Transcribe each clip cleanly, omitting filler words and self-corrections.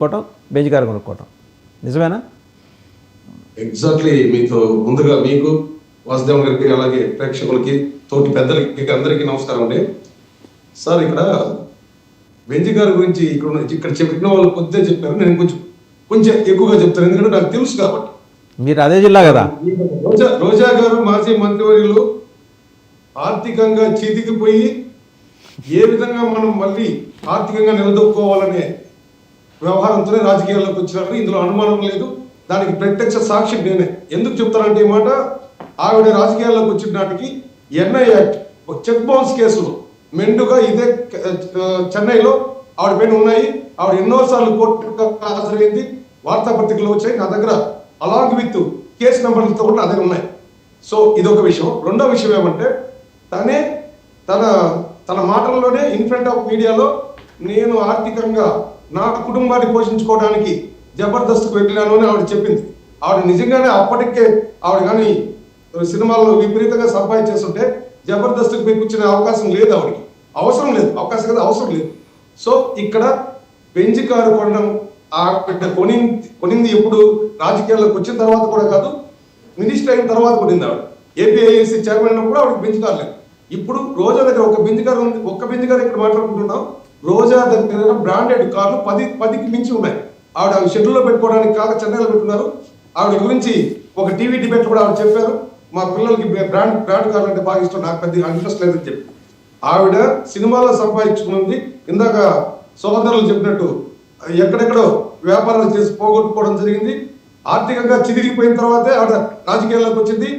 కొనుక్కోవటం, bench car కొనుక్కోవటం. నిజమేనా? Exactly. మీతో ముందుగా మీకు, వాసుదేవ్ గారికి, అలాగే ప్రేక్షకులకి, తోటి పెద్దలకి అందరికీ నమస్కారం అండి. సార్, ఇక్కడ బెంజి గారి గురించి ఇక్కడ చెప్పిన వాళ్ళు కొద్దిగా చెప్పారు. నేను కొంచెం ఎక్కువగా చెప్తాను, ఎందుకంటే నాకు తెలుసు కాబట్టి. మీరు అదే జిల్లా కదా. రోజా గారు మాజీ మంత్రివర్యులు ఆర్థికంగా చితికిపోయి ఏ విధంగా మనం మళ్ళీ ఆర్థికంగా నిలదొక్కోవాలనే వ్యవహారంతోనే రాజకీయాల్లోకి వచ్చినారు. ఇందులో అనుమానం లేదు. దానికి ప్రత్యక్ష సాక్షి నేనే. ఎందుకు చెప్తానంటే ఈ మాట, ఆవిడ రాజకీయాల్లోకి వచ్చిన నాటికి ఎన్ఐ యాక్ట్, చెక్ బౌన్స్ కేసులు మెండుగా ఇదే చెన్నైలో ఆవిడ పైన ఉన్నాయి. ఆవిడ ఎన్నోసార్లు కోర్టుకు హాజరైంది, వార్తాపత్రికలు వచ్చాయి నా దగ్గర, అలాంగ్ విత్ కేసు నెంబర్లతో కూడా నా దగ్గర ఉన్నాయి. సో ఇదొక విషయం. రెండో విషయం ఏమంటే, తన మాటల్లోనే ఇన్ ఫ్రంట్ ఆఫ్ మీడియాలో నేను ఆర్థికంగా నా కుటుంబాన్ని పోషించుకోవడానికి జబర్దస్త్కు వెళ్ళినాను అని ఆవిడ చెప్పింది. ఆవిడ నిజంగానే అప్పటికే ఆవిడ కానీ సినిమాల్లో విపరీతంగా సంపాదించేస్తుంటే జబర్దస్త్కు పోయి కూర్చునే అవకాశం లేదు, ఆవిడకి అవసరం లేదు, అవకాశం కదా అవసరం లేదు. సో ఇక్కడ బెంజ్ కారు కొనడం, ఆవిడ కొనింది ఎప్పుడు రాజకీయాల్లోకి వచ్చిన తర్వాత కూడా కాదు, మినిస్టర్ అయిన తర్వాత కొనింది. ఆవిడ ఏపీఐఏసీ చైర్మన్ అయినప్పుడు ఆవిడకి బెంజ్ కారు లేదు. ఇప్పుడు రోజా దగ్గర ఒక బెంజ్ కారు ఉంది. ఒక్క బెంజ్ కారు ఇక్కడ మాట్లాడుకుంటున్నాం. రోజా దగ్గర బ్రాండెడ్ కార్లు 10కి మించి ఉన్నాయి. ఆవిడ షెడ్యూల్లో పెట్టుకోవడానికి కాక చెన్నైలో పెట్టుకున్నారు. ఆవిడ గురించి ఒక టీవీ డిబేట్ కూడా ఆవిడ చెప్పారు, మా పిల్లలకి బ్రాండ్ కార్లు అంటే బాగా ఇష్టం, నాకు పెద్ద ఇంట్రెస్ట్ లేదని చెప్పి. ఆవిడ సినిమాలో సంపాదించుకుంది. ఇందాక సోదరులు చెప్పినట్టు ఎక్కడెక్కడో వ్యాపారాలు చేసి పోగొట్టుకోవడం జరిగింది. ఆర్థికంగా చిదిగిపోయిన తర్వాతే ఆవిడ రాజకీయాల్లోకి వచ్చింది.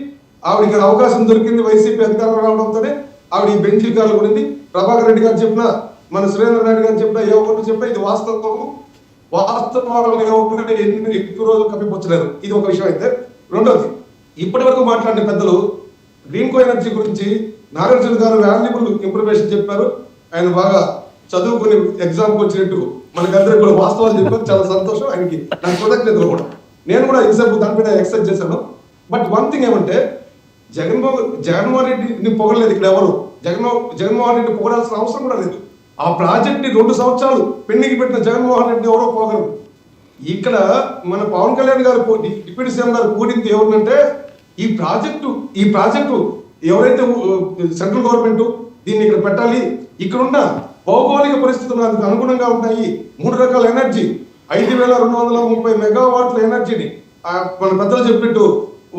ఆవిడకి అవకాశం దొరికింది వైసీపీ అధికారం రావడంతోనే ఆవిడ ఈ బెంచ్ కార్లు కొనింది. ప్రభాకర్ రెడ్డి గారు చెప్పినా, మన సురేంద్ర నాయుడు గారు చెప్పినా, ఏ ఒక్కరు చెప్పినా ఇది వాస్తవం. ఎక్కువ రోజులు కప్పిపుచ్చలేదు. ఇది ఒక విషయం అయితే. రెండోది, ఇప్పటి వరకు మాట్లాడిన పెద్దలు గ్రీన్ కో ఎనర్జీ గురించి నాగార్జున గారు వాల్యుబుల్ ఇన్ఫర్మేషన్ చెప్పారు. ఆయన బాగా చదువుకుని ఎగ్జామ్కి వచ్చినట్టు మనకందరికి కూడా వాస్తవాలు చెప్పారు. చాలా సంతోషం. ఆయనకి నాకు కృతజ్ఞతలు కూడా. నేను కూడా ఎగ్జాంపుల్ దానిపైన ఎక్సెప్ట్ చేశాను. బట్ వన్ థింగ్ ఏమంటే, జగన్మోహన్ రెడ్డిని పొగలేదు ఇక్కడ ఎవరు. జగన్మోహన్ రెడ్డి పొగడాల్సిన అవసరం కూడా లేదు. ఆ ప్రాజెక్ట్ ని 2 సంవత్సరాలు పెండింగ్ పెట్టిన జగన్మోహన్ రెడ్డి ఎవరో పోగలరు. ఇక్కడ మన పవన్ కళ్యాణ్ గారు డిప్యూటీ సీఎం గారు కూడింది ఎవరినంటే, ఈ ప్రాజెక్టు ఎవరైతే సెంట్రల్ గవర్నమెంట్ దీన్ని ఇక్కడ పెట్టాలి, ఇక్కడున్న భౌగోళిక పరిస్థితులు అందుకు అనుగుణంగా ఉంటాయి. 3 రకాల ఎనర్జీ, 5230 మెగావాట్ల ఎనర్జీని మన పెద్దలు చెప్పినట్టు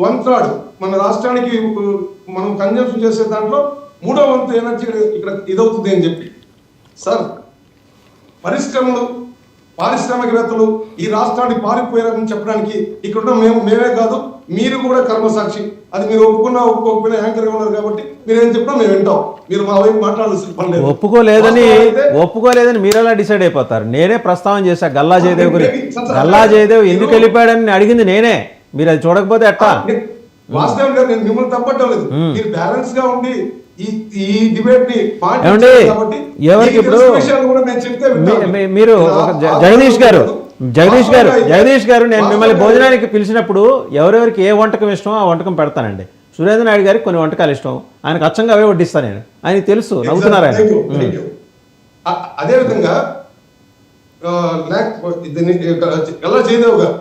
1/3 మన రాష్ట్రానికి మనం కన్జంప్షన్ చేసే దాంట్లో 3వ వంతు ఎనర్జీ ఇక్కడ ఇదవుతుంది అని చెప్పి. సార్, పారిశ్రామికవేత్తలు ఈ రాష్ట్రాన్ని పారిపోయారని చెప్పడానికి ఇక్కడ మేమే కాదు, మీరు కూడా కర్మసాక్షి. అది మీరు ఒప్పుకోకపోయినా యాంకర్ ఉన్నారు కాబట్టి మీరేం చెప్పినా మేము వింటాం. మీరు మా వైపు మాట్లాడాల్సిన పని లేదు. ఒప్పుకోలేదని మీరు ఎలా డిసైడ్ అయిపోతారు? నేనే ప్రస్తావన చేశా గల్లా జయదేవ్ గురించి. గల్లా జయదేవ్ ఎందుకు వెళ్ళిపోయాడని అడిగింది నేనే. మీరు అది చూడకపోతే ఎట్టా? వాస్తవం గారు, నేను మిమ్మల్ని తప్పట్టం లేదు. మీరు బ్యాలెన్స్ గా ఉండి ఈ డిబేట్ ని ఎవరికి ఇప్పుడు మీరు జగదీష్ గారు నేను మిమ్మల్ని భోజనానికి పిలిచినప్పుడు ఎవరెవరికి ఏ వంటకం ఇష్టమో ఆ వంటకం పెడతానండి. సురేంద్ర నాయుడు గారికి కొన్ని వంటకాలు ఇష్టం, ఆయనకు అచ్చంగా అవే వడ్డిస్తాను నేను. ఆయనకి తెలుసు, నవ్వుతున్నారు ఆయన. అదేవిధంగా గల్లా జయదేవ్ గారు,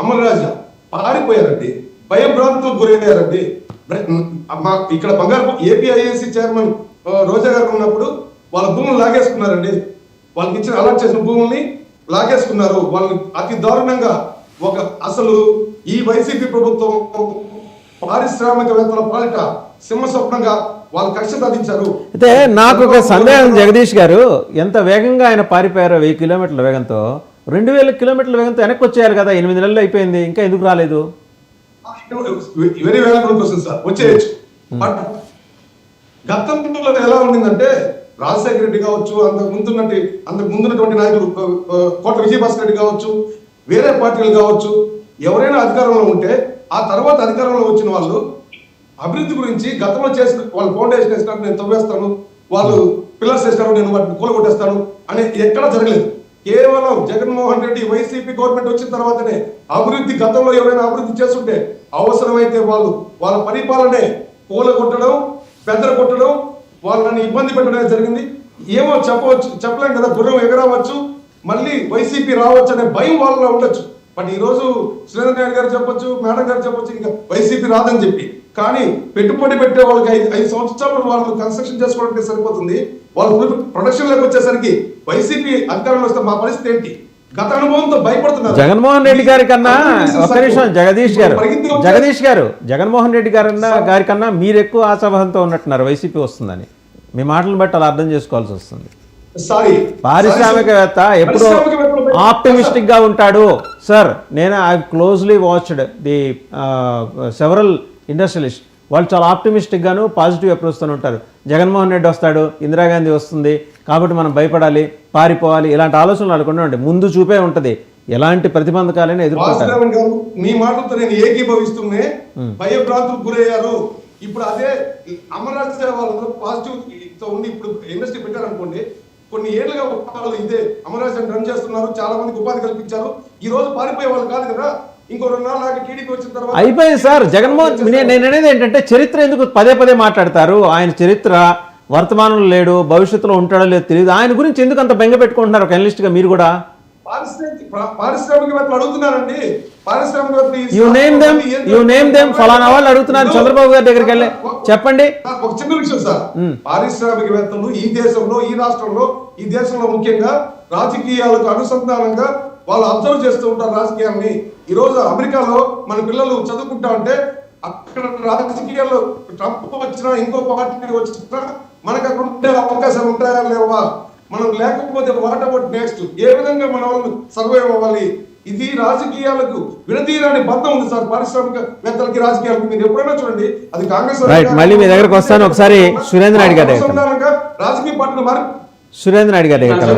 అమర్ రాజా పారిపోయారండి, భయభ్రాంతులకు గురయ్యారండి. ఇక్కడ బంగారు ఏపీఐఏసీ చైర్మన్ రోజా గారు ఉన్నప్పుడు వాళ్ళ భూములు లాగేసుకున్నారండి. వాళ్ళకి ఇచ్చిన అలాట్ చేసిన భూముల్ని లాగేసుకున్నారు. వాళ్ళని అతి దారుణంగా అసలు ఈ వైసీపీ ప్రభుత్వం పారిశ్రామికవేత్తల పాలిట సింహస్వప్నంగా వాళ్ళు కక్ష సాధించారు. అయితే నాకు ఒక సందేహం జగదీష్ గారు, ఎంత వేగంగా ఆయన పారిపోయారో 1000 కిలోమీటర్ల వేగంతో, 2000 కిలోమీటర్ల వేగంతో వెనక్కి వచ్చేయారు కదా. 8 నెలలు అయిపోయింది, ఇంకా ఎందుకు రాలేదు? వెరీ వాల్యుబుల్ క్వశ్చన్ సార్, వచ్చేయచ్చు. బట్ గతంలో ఎలా ఉండిందంటే, రాజశేఖర రెడ్డి కావచ్చు, అంతకు ముందున్నటువంటి నాయకులు కోట విజయభాస్కర్ రెడ్డి కావచ్చు, వేరే పార్టీలు కావచ్చు, ఎవరైనా అధికారంలో ఉంటే ఆ తర్వాత అధికారంలో వచ్చిన వాళ్ళు అభివృద్ధి గురించి గతంలో చేసిన వాళ్ళు ఫౌండేషన్ వేసినట్టు నేను తవ్వేస్తాను, వాళ్ళు పిల్లర్స్ వేసినారు నేను వాటిని కూలగొట్టేస్తాను అని ఎక్కడ జరగలేదు. కేవలం జగన్మోహన్ రెడ్డి వైసీపీ గవర్నమెంట్ వచ్చిన తర్వాతనే అభివృద్ధి, గతంలో ఎవరైనా అభివృద్ధి చేస్తుంటే అవసరమైతే వాళ్ళ పరిపాలనే కూలగొట్టడం, బెదరగొట్టడం, వాళ్ళని ఇబ్బంది పెట్టడం జరిగింది. ఏమో చెప్పలేం కదా, గుర్రం ఎగరవచ్చు, మళ్ళీ వైసీపీ రావచ్చు అనే భయం వాళ్ళలో ఉండొచ్చు. బట్ ఈ రోజు సురేంద్ర నాయుడు గారు చెప్పొచ్చు, మేడం గారు చెప్పొచ్చు ఇంకా వైసీపీ రాదని చెప్పి, కానీ పెట్టుబడి పెట్టే వాళ్ళకి 5 సంవత్సరాలు వాళ్ళు కన్స్ట్రక్షన్ చేసుకోవడానికి సరిపోతుంది. వాళ్ళు ప్రొడక్షన్ లోకి వచ్చేసరికి వైసీపీ అధికారంలో వస్తే మా పరిస్థితి ఏంటి? గత అనుభవంతో భయపడుతున్నారు. జగన్మోహన్ రెడ్డి గారి కన్నా ఒక్క నిమిషం, జగదీష్ గారు జగన్మోహన్ రెడ్డి గారి కన్నా మీరు ఎక్కువ ఆశాభావంతో ఉన్నట్టున్నారు వైసీపీ వస్తుందని. మీ మాటలను బట్టి అలా అర్థం చేసుకోవాల్సి వస్తుంది. పారిశ్రామికవేత్త ఎప్పుడు ఆప్టిమిస్టిక్ గా ఉంటాడు సార్. నేను I closely watched the several industrialist. వాళ్ళు చాలా ఆప్టిమిస్టిక్ గాను పాజిటివ్ అప్రోచ్ తో ఉంటారు. జగన్మోహన్ రెడ్డి వస్తాడు, ఇందిరాగాంధీ వస్తుంది కాబట్టి మనం భయపడాలి, పారిపోవాలి, ఇలాంటి ఆలోచనలు అనుకుంటే ముందు చూపే ఉంటది. ఎలాంటి ప్రతిబంధకాలైనా ఎదుర్కొంటారు. మీ మాటలతో నేను ఏకీభవిస్తూనే భయభ్రాంతులకు గురయ్యారు. ఇప్పుడు అదే అమరావతి వాళ్ళు పాజిటివ్ తో ఉండి ఇప్పుడు ఇండస్ట్రీ పెట్టారనుకోండి, కొన్ని ఏళ్ళుగా వాళ్ళు ఇదే అమరావతిని రన్ చేస్తున్నారు, చాలా మందికి ఉపాధి కల్పించారు. ఈ రోజు పారిపోయే వాళ్ళు కాదు కదా. ఇంకో 2 నాలుగు నాటి టీడీపీ వచ్చిన తర్వాత అయిపోయింది సార్. జగన్మోహన్ నేను అనేది ఏంటంటే చరిత్ర ఎందుకు పదే మాట్లాడతారు? ఆయన చరిత్ర వర్తమానంలో లేడు, భవిష్యత్తులో ఉంటాడో లేదో తెలియదు. ఆయన గురించి ఎందుకు అంత బెంగ పెట్టుకుంటున్నారు ఒక అనలిస్ట్ గా మీరు కూడా? పారిశ్రామికవేత్తలు అడుగుతున్నారండి. యు నేమ్ దెమ్ ఫలానా వాళ్ళు అడుగుతున్నారు. చంద్రబాబు గారి దగ్గరికి వెళ్ళి చెప్పండి. ఒక చిన్న విషయం సార్, పారిశ్రామికవేత్తలు ఈ దేశంలో, ఈ రాష్ట్రంలో, ఈ దేశంలో ముఖ్యంగా రాజకీయాలకు అనుసంధానంగా వాళ్ళు అబ్జర్వ్ చేస్తూ ఉంటారు రాజకీయాన్ని. ఈ రోజు అమెరికాలో మన పిల్లలు చదువుకుంటా ఉంటే అక్కడ రాజకీయాల్లో ట్రంప్ వచ్చినా ఇంకో పార్టీ వచ్చినా మనకు అక్కడ ఉండే అవకాశాలు ఉంటాయా లేవా? మనం లేకపోతే వాట్ అబౌట్ నెక్స్ట్? ఏ విధంగా మన వాళ్ళు సర్వైవ్ అవ్వాలి? ఇది రాజకీయాలకు విడదీయరాని బంధం ఉంది సార్ పారిశ్రామికవేత్తలకి రాజకీయాలకు. మీరు ఎప్పుడైనా చూడండి, అది కాంగ్రెస్ మళ్ళీ మీ దగ్గరకు వస్తాను. ఒకసారి సురేంద్ర నాయుడు గారు రాజకీయ పార్టీలు మారి సురేంద్ర నాయుడు గారు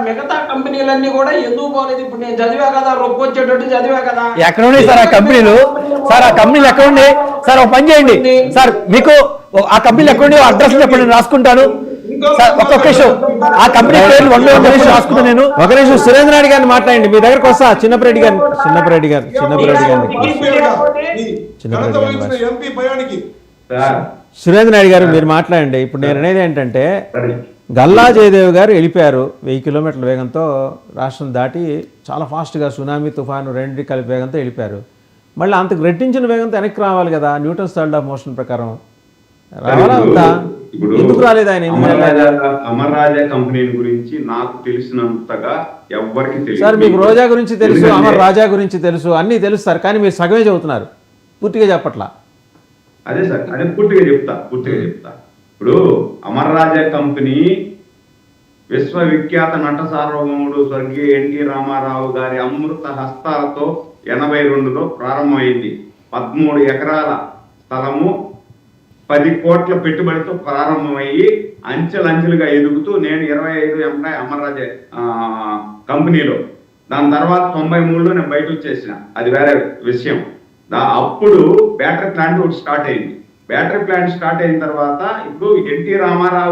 మిగతా కంపెనీలన్నీ కూడా ఎందుకు పోలేదు? ఇప్పుడు నేను చదివా కదా, రొప్పు వచ్చేటట్టు చదివా కదా. ఎక్కడ ఉన్నాయి సార్ ఆ కంపెనీలు? సార్ ఆ కంపెనీలు ఎక్కడ ఉన్నాయి సార్? ఒక పని చేయండి సార్, మీకు ఆ కంపెనీలు ఎక్కడ ఉన్నాయి అడ్రస్ చెప్పండి, నేను రాసుకుంటాను సార్. ఒక్కొక్క విషయం ఆ కంపెనీ పేరు రాసుకుంటాను నేను. ఒక నిమిషం సురేంద్ర నాయుడు గారిని మాట్లాడండి. మీ దగ్గరకు వస్తా. చిన్నపరెడ్డి గారు సురేంద్ర నాయుడు గారు మీరు మాట్లాడండి. ఇప్పుడు నేను అనేది ఏంటంటే, గల్లా జయదేవ్ గారు వెళ్ళిపోయారు 1000 కిలోమీటర్ల వేగంతో, రాష్ట్రం దాటి చాలా ఫాస్ట్గా సునామీ తుఫాను రెండు కలిపి వేగంతో వెళ్ళిపోయారు. మళ్ళీ అంతకు రెట్టించిన వేగంతో వెనక్కి రావాలి కదా, న్యూటన్స్ థర్డ్ ఆఫ్ మోషన్ ప్రకారం రావాలా ఉందా? ఎందుకు రాలేదు ఆయన? అమర్ రాజా కంపెనీ గురించి నాకు తెలిసినంతగా ఎవరికి తెలియదు సార్. మీకు రోజా గురించి తెలుసు, అమర్ రాజా గురించి తెలుసు, అన్నీ తెలుసు సార్. కానీ మీరు సగమే చదువుతున్నారు, పూర్తిగా చెప్పట్లా. అదే సార్, అదే పూర్తిగా చెప్తా. ఇప్పుడు అమర్ రాజా కంపెనీ విశ్వవిఖ్యాత నట సార్వభౌముడు స్వర్గీయ ఎన్టీ రామారావు గారి అమృత హస్తాలతో 82లో ప్రారంభమైంది. 13 ఎకరాల స్థలము, 10 కోట్ల పెట్టుబడితో ప్రారంభమయ్యి అంచెలంచెలుగా ఎదుగుతూ నేను 25 ఎంప్లాయ్ అమర్ రాజా కంపెనీలో. దాని తర్వాత 93లో నేను బయట వచ్చేసిన, అది వేరే విషయం. అప్పుడు బ్యాటరీ ప్లాంట్ ఒకటి స్టార్ట్ అయింది. బ్యాటరీ ప్లాంట్ స్టార్ట్ అయిన తర్వాత ఇప్పుడు ఎన్టీ రామారావు